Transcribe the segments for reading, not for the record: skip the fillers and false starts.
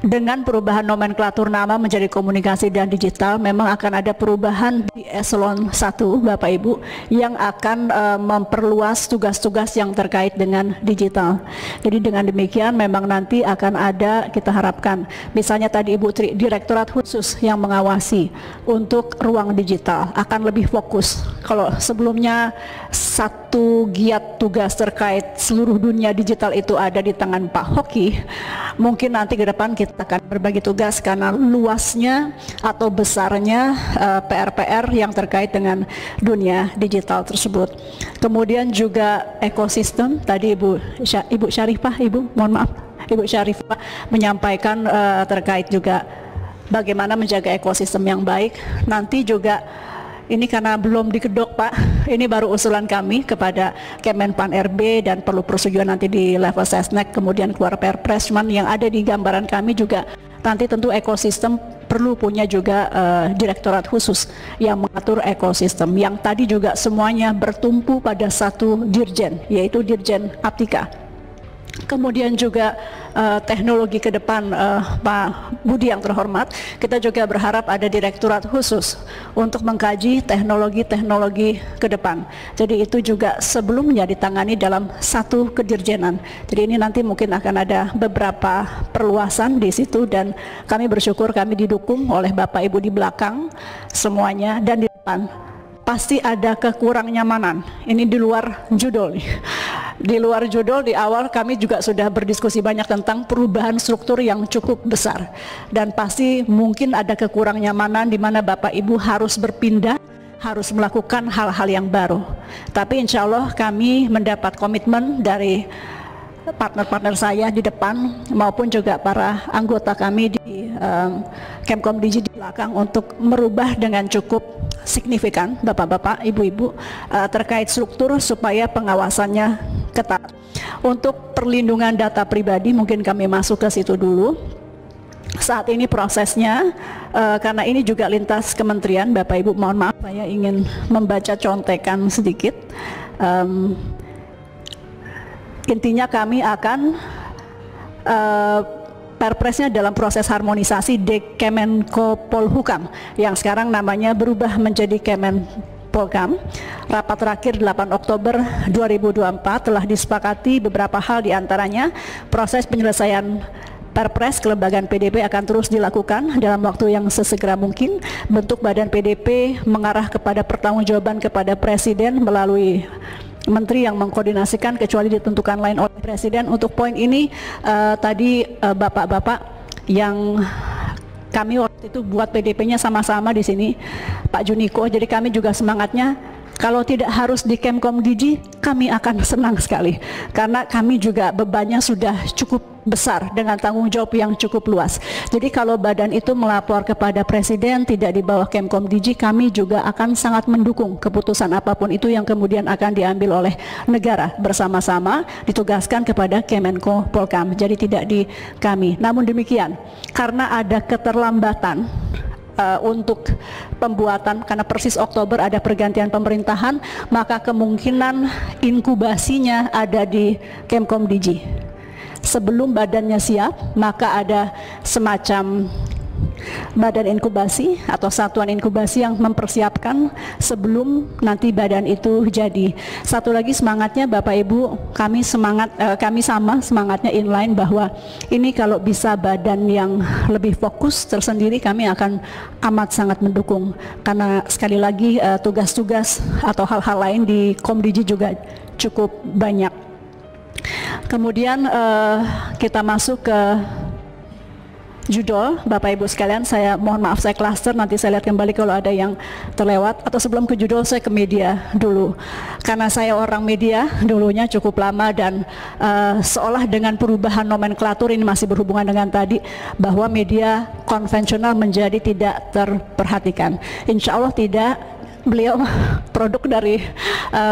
dengan perubahan nomenklatur nama menjadi komunikasi dan digital, memang akan ada perubahan di eselon 1 Bapak Ibu yang akan memperluas tugas-tugas yang terkait dengan digital. Jadi dengan demikian memang nanti akan ada, kita harapkan, misalnya tadi Ibu Tri, direktorat khusus yang mengawasi untuk ruang digital akan lebih fokus. Kalau sebelumnya satu giat tugas terkait seluruh dunia digital itu ada di tangan Pak Hoki, mungkin nanti ke depan kita akan berbagi tugas karena luasnya atau besarnya PR-PR yang terkait dengan dunia digital tersebut. Kemudian juga ekosistem, tadi Ibu Syarifah, Ibu Syarifah menyampaikan terkait juga bagaimana menjaga ekosistem yang baik. Nanti juga ini karena belum dikedok Pak, ini baru usulan kami kepada Kemenpan RB dan perlu persetujuan nanti di level Sesnek, kemudian keluar Perpres. Cuman yang ada di gambaran kami juga nanti tentu ekosistem perlu punya juga direktorat khusus yang mengatur ekosistem, yang tadi juga semuanya bertumpu pada satu dirjen, yaitu Dirjen Aptika. Kemudian juga teknologi ke depan, Pak Budi yang terhormat, kita juga berharap ada direktorat khusus untuk mengkaji teknologi-teknologi ke depan. Jadi itu juga sebelumnya ditangani dalam satu kedirjenan. Jadi ini nanti mungkin akan ada beberapa perluasan di situ, dan kami bersyukur kami didukung oleh Bapak Ibu di belakang semuanya, dan di depan pasti ada kekurang nyamanan. Ini di luar judul nih. Di luar judul, di awal kami juga sudah berdiskusi banyak tentang perubahan struktur yang cukup besar, dan pasti mungkin ada kekurang nyamanan di mana Bapak Ibu harus berpindah, harus melakukan hal-hal yang baru. Tapi insya Allah kami mendapat komitmen dari partner-partner saya di depan maupun juga para anggota kami di Kemkom Digi di belakang untuk merubah dengan cukup signifikan Bapak-bapak, Ibu-ibu terkait struktur supaya pengawasannya ketat. Untuk perlindungan data pribadi mungkin kami masuk ke situ dulu. Saat ini prosesnya karena ini juga lintas kementerian, Bapak Ibu mohon maaf saya ingin membaca contekan sedikit. Intinya kami akan Perpresnya dalam proses harmonisasi di Kemenko Polhukam yang sekarang namanya berubah menjadi Kemenpolkam. Rapat terakhir 8 Oktober 2024 telah disepakati beberapa hal, diantaranya proses penyelesaian Perpres kelembagaan PDP akan terus dilakukan dalam waktu yang sesegera mungkin. Bentuk badan PDP mengarah kepada pertanggungjawaban kepada Presiden melalui Menteri yang mengkoordinasikan kecuali ditentukan lain oleh Presiden. Untuk poin ini tadi Bapak-bapak yang kami waktu itu buat PDP-nya sama-sama di sini, Pak Juniko. Jadi kami juga semangatnya kalau tidak harus di Kemkom Digi, kami akan senang sekali karena kami juga bebannya sudah cukup besar dengan tanggung jawab yang cukup luas. Jadi kalau badan itu melapor kepada Presiden tidak di bawah Kemkom Digi, kami juga akan sangat mendukung keputusan apapun itu yang kemudian akan diambil oleh negara bersama-sama ditugaskan kepada Kemenko Polkam. Jadi tidak di kami. Namun demikian, karena ada keterlambatan untuk pembuatan, karena persis Oktober ada pergantian pemerintahan, maka kemungkinan inkubasinya ada di Kemkom Digi. Sebelum badannya siap, maka ada semacam badan inkubasi atau satuan inkubasi yang mempersiapkan sebelum nanti badan itu jadi. Satu lagi semangatnya Bapak Ibu, kami sama semangatnya inline bahwa ini kalau bisa badan yang lebih fokus tersendiri, kami akan amat sangat mendukung karena sekali lagi tugas-tugas atau hal-hal lain di Komdigi juga cukup banyak. Kemudian kita masuk ke judul, Bapak Ibu sekalian, saya mohon maaf saya klaster, nanti saya lihat kembali kalau ada yang terlewat, atau sebelum ke judul saya ke media dulu. Karena saya orang media dulunya cukup lama dan seolah dengan perubahan nomenklatur ini masih berhubungan dengan tadi bahwa media konvensional menjadi tidak terperhatikan. Insya Allah tidak. Beliau produk dari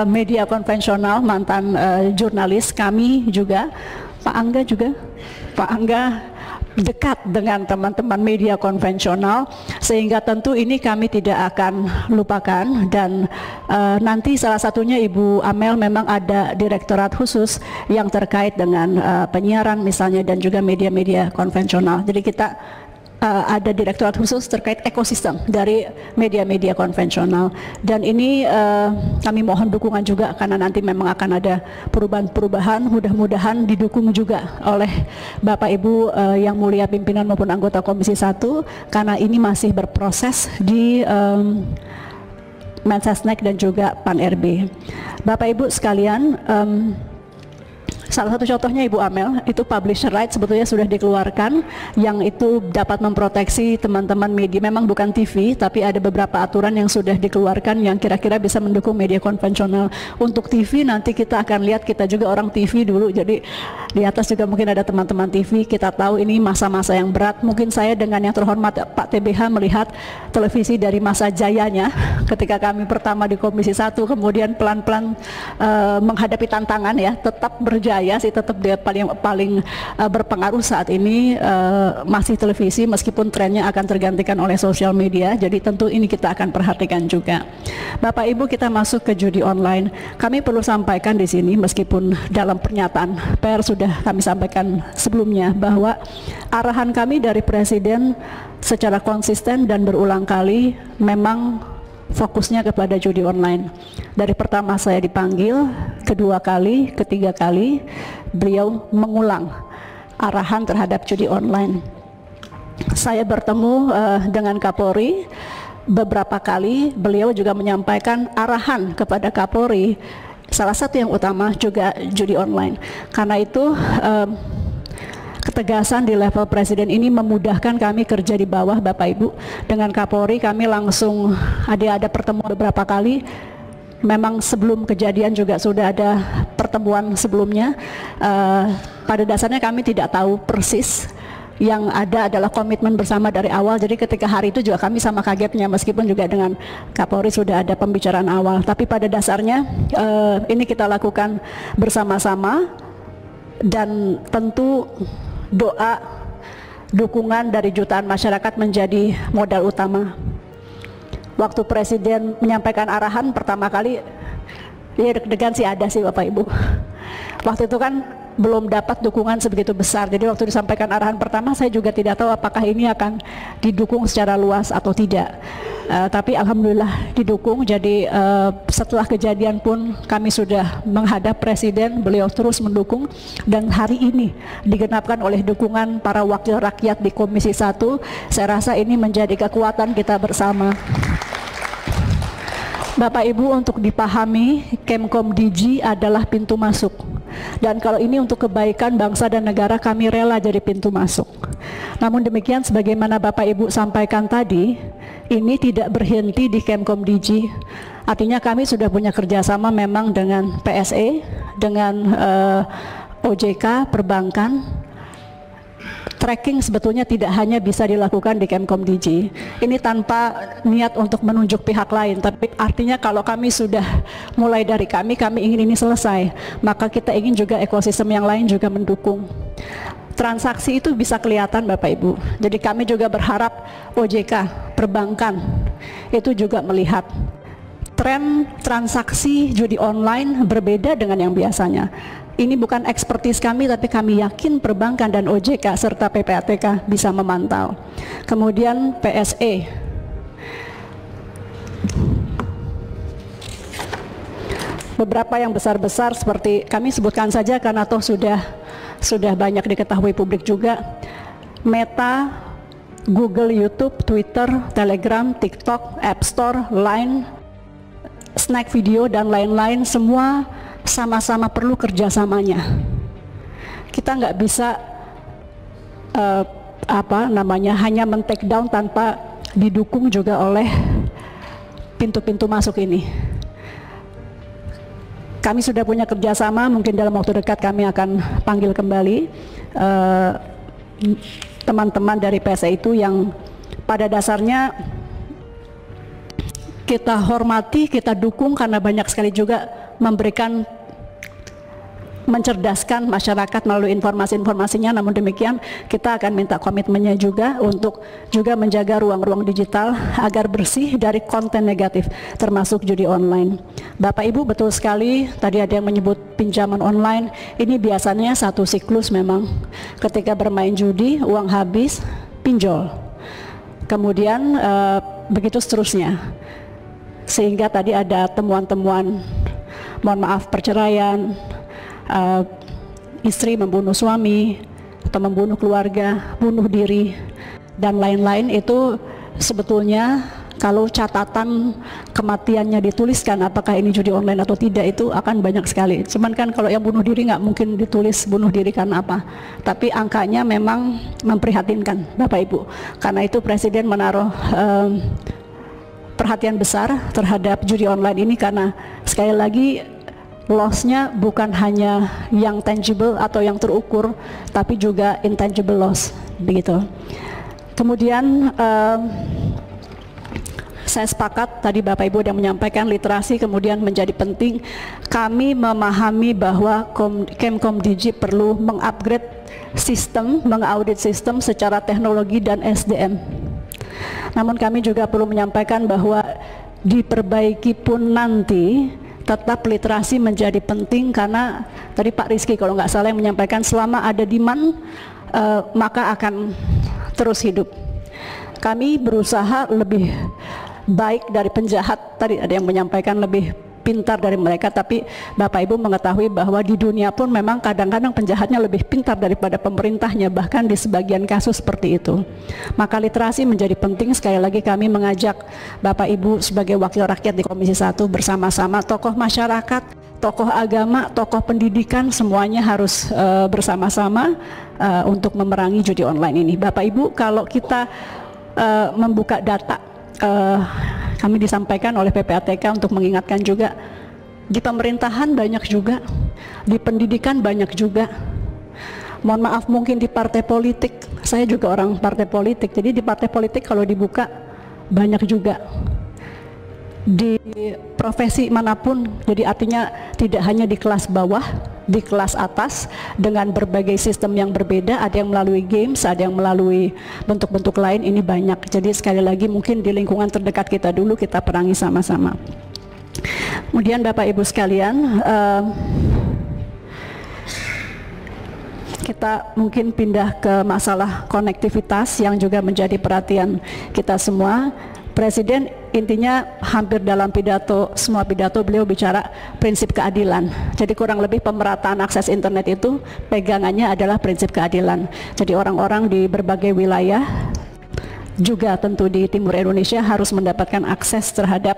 media konvensional, mantan jurnalis kami juga, Pak Angga juga, Pak Angga dekat dengan teman-teman media konvensional, sehingga tentu ini kami tidak akan lupakan. Dan nanti salah satunya Ibu Amel memang ada direktorat khusus yang terkait dengan penyiaran misalnya dan juga media-media konvensional. Jadi kita ada direktorat khusus terkait ekosistem dari media-media konvensional, dan ini kami mohon dukungan juga karena nanti memang akan ada perubahan-perubahan, mudah-mudahan didukung juga oleh Bapak Ibu yang mulia pimpinan maupun anggota Komisi 1, karena ini masih berproses di Mensesnek dan juga Pan-RB. Bapak Ibu sekalian, salah satu contohnya Ibu Amel, itu publisher right sebetulnya sudah dikeluarkan yang itu dapat memproteksi teman-teman media. Memang bukan TV, tapi ada beberapa aturan yang sudah dikeluarkan yang kira-kira bisa mendukung media konvensional. Untuk TV nanti kita akan lihat, kita juga orang TV dulu, jadi di atas juga mungkin ada teman-teman TV. Kita tahu ini masa-masa yang berat. Mungkin saya dengan yang terhormat Pak TBH melihat televisi dari masa jayanya ketika kami pertama di Komisi 1, kemudian pelan-pelan menghadapi tantangan ya, tetap berjaya sih, tetap dia paling berpengaruh saat ini masih televisi, meskipun trennya akan tergantikan oleh sosial media. Jadi tentu ini kita akan perhatikan juga. Bapak Ibu, kita masuk ke judi online. Kami perlu sampaikan di sini, meskipun dalam pernyataan pers sudah kami sampaikan sebelumnya, bahwa arahan kami dari Presiden secara konsisten dan berulang kali memang fokusnya kepada judi online. Dari pertama saya dipanggil, kedua kali, ketiga kali, beliau mengulang arahan terhadap judi online. Saya bertemu dengan Kapolri beberapa kali, beliau juga menyampaikan arahan kepada Kapolri, salah satu yang utama juga judi online. Karena itu ketegasan di level Presiden ini memudahkan kami kerja di bawah, Bapak Ibu. Dengan Kapolri kami langsung ada pertemuan beberapa kali. Memang sebelum kejadian juga sudah ada pertemuan sebelumnya. Pada dasarnya kami tidak tahu persis, yang ada adalah komitmen bersama dari awal. Jadi ketika hari itu juga kami sama kagetnya, meskipun juga dengan Kapolri sudah ada pembicaraan awal. Tapi pada dasarnya ini kita lakukan bersama-sama, dan tentu doa, dukungan dari jutaan masyarakat menjadi modal utama. Waktu Presiden menyampaikan arahan pertama kali, ya deg-degan sih ada sih Bapak Ibu. Waktu itu kan belum dapat dukungan sebegitu besar, jadi waktu disampaikan arahan pertama saya juga tidak tahu apakah ini akan didukung secara luas atau tidak. Tapi alhamdulillah didukung. Jadi setelah kejadian pun kami sudah menghadap Presiden, beliau terus mendukung, dan hari ini digenapkan oleh dukungan para wakil rakyat di Komisi 1. Saya rasa ini menjadi kekuatan kita bersama. Bapak Ibu, untuk dipahami, Kemkomdigi adalah pintu masuk. Dan kalau ini untuk kebaikan bangsa dan negara, kami rela jadi pintu masuk. Namun demikian, sebagaimana Bapak Ibu sampaikan tadi, ini tidak berhenti di Kemkomdigi. Artinya kami sudah punya kerjasama memang dengan PSE, dengan OJK, perbankan. Tracking sebetulnya tidak hanya bisa dilakukan di Kemkomdigi. Ini tanpa niat untuk menunjuk pihak lain, tapi artinya kalau kami sudah mulai dari kami ingin ini selesai, maka kita ingin juga ekosistem yang lain juga mendukung. Transaksi itu bisa kelihatan Bapak Ibu. Jadi kami juga berharap OJK, perbankan itu juga melihat tren transaksi judi online berbeda dengan yang biasanya. Ini bukan ekspertis kami, tapi kami yakin perbankan dan OJK serta PPATK bisa memantau. Kemudian PSE. Beberapa yang besar-besar seperti kami sebutkan saja karena toh sudah banyak diketahui publik juga. Meta, Google, YouTube, Twitter, Telegram, TikTok, App Store, Line, Snack Video, dan lain-lain, semua sama-sama perlu kerjasamanya. Kita nggak bisa hanya men-take down tanpa didukung juga oleh pintu-pintu masuk ini. Kami sudah punya kerjasama, mungkin dalam waktu dekat kami akan panggil kembali teman-teman dari PSE itu yang pada dasarnya kita hormati, kita dukung karena banyak sekali juga memberikan mencerdaskan masyarakat melalui informasi-informasinya. Namun demikian kita akan minta komitmennya juga untuk juga menjaga ruang-ruang digital agar bersih dari konten negatif termasuk judi online. Bapak Ibu, betul sekali tadi ada yang menyebut pinjaman online. Ini biasanya satu siklus memang. Ketika bermain judi, uang habis, pinjol. Kemudian begitu seterusnya. Sehingga tadi ada temuan-temuan, mohon maaf, perceraian, istri membunuh suami atau membunuh keluarga, bunuh diri, dan lain-lain. Itu sebetulnya kalau catatan kematiannya dituliskan apakah ini judi online atau tidak, itu akan banyak sekali. Cuman kan kalau yang bunuh diri nggak mungkin ditulis bunuh diri karena apa, tapi angkanya memang memprihatinkan Bapak Ibu. Karena itu Presiden menaruh perhatian besar terhadap judi online ini, karena sekali lagi loss-nya bukan hanya yang tangible atau yang terukur, tapi juga intangible loss, begitu. Kemudian saya sepakat tadi Bapak Ibu yang menyampaikan literasi kemudian menjadi penting. Kami memahami bahwa Kemkomdigi perlu mengupgrade sistem, mengaudit sistem secara teknologi dan SDM. Namun kami juga perlu menyampaikan bahwa diperbaiki pun nanti tetap literasi menjadi penting, karena tadi Pak Rizky kalau nggak salah yang menyampaikan selama ada demand maka akan terus hidup. Kami berusaha lebih baik dari penjahat, tadi ada yang menyampaikan lebih pintar dari mereka, tapi Bapak Ibu mengetahui bahwa di dunia pun memang kadang-kadang penjahatnya lebih pintar daripada pemerintahnya, bahkan di sebagian kasus seperti itu. Maka literasi menjadi penting. Sekali lagi kami mengajak Bapak Ibu sebagai wakil rakyat di Komisi 1 bersama-sama tokoh masyarakat, tokoh agama, tokoh pendidikan, semuanya harus bersama-sama untuk memerangi judi online ini. Bapak Ibu, kalau kita membuka data, kami disampaikan oleh PPATK untuk mengingatkan juga, di pemerintahan banyak juga, di pendidikan banyak juga. Mohon maaf, mungkin di partai politik, saya juga orang partai politik, jadi di partai politik kalau dibuka banyak juga. Di profesi manapun, jadi artinya tidak hanya di kelas bawah, di kelas atas dengan berbagai sistem yang berbeda, ada yang melalui games, ada yang melalui bentuk-bentuk lain, ini banyak. Jadi sekali lagi mungkin di lingkungan terdekat kita dulu kita perangi sama-sama. Kemudian Bapak Ibu sekalian, kita mungkin pindah ke masalah konektivitas yang juga menjadi perhatian kita semua. Presiden intinya hampir dalam pidato, semua pidato beliau bicara prinsip keadilan. Jadi kurang lebih pemerataan akses internet itu pegangannya adalah prinsip keadilan. Jadi orang-orang di berbagai wilayah, juga tentu di timur Indonesia, harus mendapatkan akses terhadap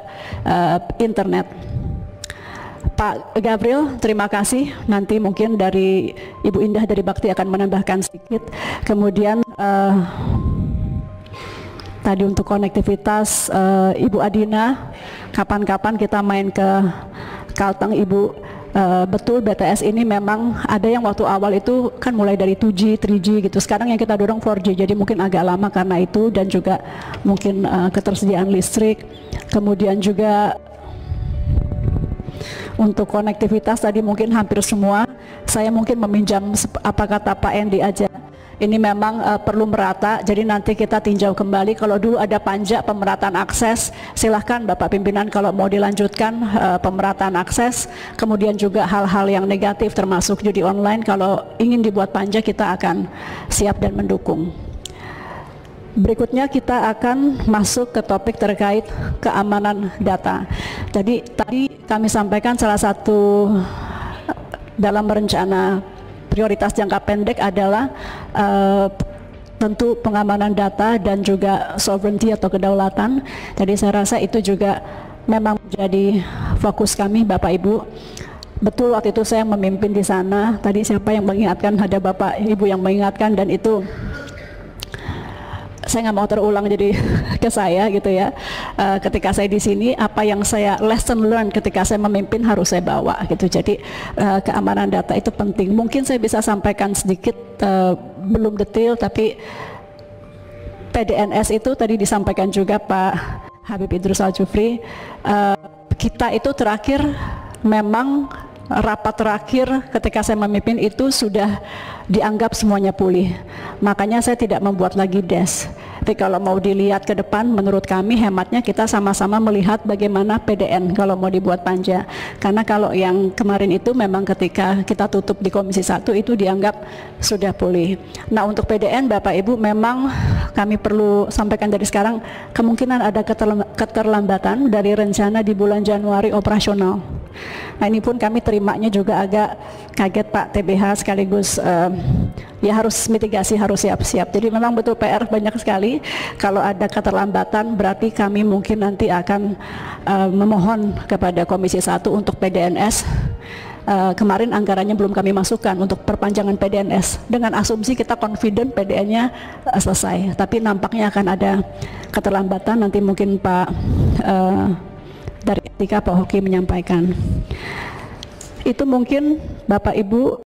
internet. Pak Gabriel, terima kasih. Nanti mungkin dari Ibu Indah dari Bakti akan menambahkan sedikit. Kemudian tadi untuk konektivitas, Ibu Adina, kapan-kapan kita main ke Kalteng Ibu. Betul, BTS ini memang ada yang waktu awal itu kan mulai dari 2G, 3G gitu. Sekarang yang kita dorong 4G, jadi mungkin agak lama karena itu, dan juga mungkin ketersediaan listrik. Kemudian juga untuk konektivitas tadi mungkin hampir semua, saya mungkin meminjam apa kata Pak Endi aja. Ini memang perlu merata, jadi nanti kita tinjau kembali. Kalau dulu ada panja pemerataan akses, silahkan Bapak Pimpinan kalau mau dilanjutkan pemerataan akses. Kemudian juga hal-hal yang negatif termasuk judi online, kalau ingin dibuat panja kita akan siap dan mendukung. Berikutnya kita akan masuk ke topik terkait keamanan data. Jadi tadi kami sampaikan salah satu dalam rencana prioritas jangka pendek adalah tentu pengamanan data dan juga sovereignty atau kedaulatan. Jadi saya rasa itu juga memang menjadi fokus kami Bapak Ibu. Betul, waktu itu saya memimpin di sana. Tadi siapa yang mengingatkan, ada Bapak Ibu yang mengingatkan, dan itu saya nggak mau terulang jadi ke saya gitu ya. Ketika saya di sini, apa yang saya lesson learn ketika saya memimpin harus saya bawa gitu. Jadi keamanan data itu penting. Mungkin saya bisa sampaikan sedikit, belum detail, tapi PDNS itu tadi disampaikan juga Pak Habib Idrus Al Jufri. Kita itu terakhir memang rapat terakhir ketika saya memimpin itu sudah dianggap semuanya pulih. Makanya saya tidak membuat lagi DES. Tapi kalau mau dilihat ke depan, menurut kami hematnya kita sama-sama melihat bagaimana PDN kalau mau dibuat panja. Karena kalau yang kemarin itu memang ketika kita tutup di Komisi 1 itu dianggap sudah pulih. Nah, untuk PDN Bapak Ibu memang kami perlu sampaikan dari sekarang kemungkinan ada keterlambatan dari rencana di bulan Januari operasional. Nah, ini pun kami terimanya juga agak kaget Pak TBH, sekaligus ya harus mitigasi, harus siap-siap. Jadi memang betul PR banyak sekali. Kalau ada keterlambatan berarti kami mungkin nanti akan memohon kepada Komisi 1 untuk PDNS. Kemarin anggarannya belum kami masukkan untuk perpanjangan PDNS dengan asumsi kita confident PDN-nya selesai, tapi nampaknya akan ada keterlambatan. Nanti mungkin Pak dari Etika Pak Hoki menyampaikan. Itu mungkin Bapak Ibu.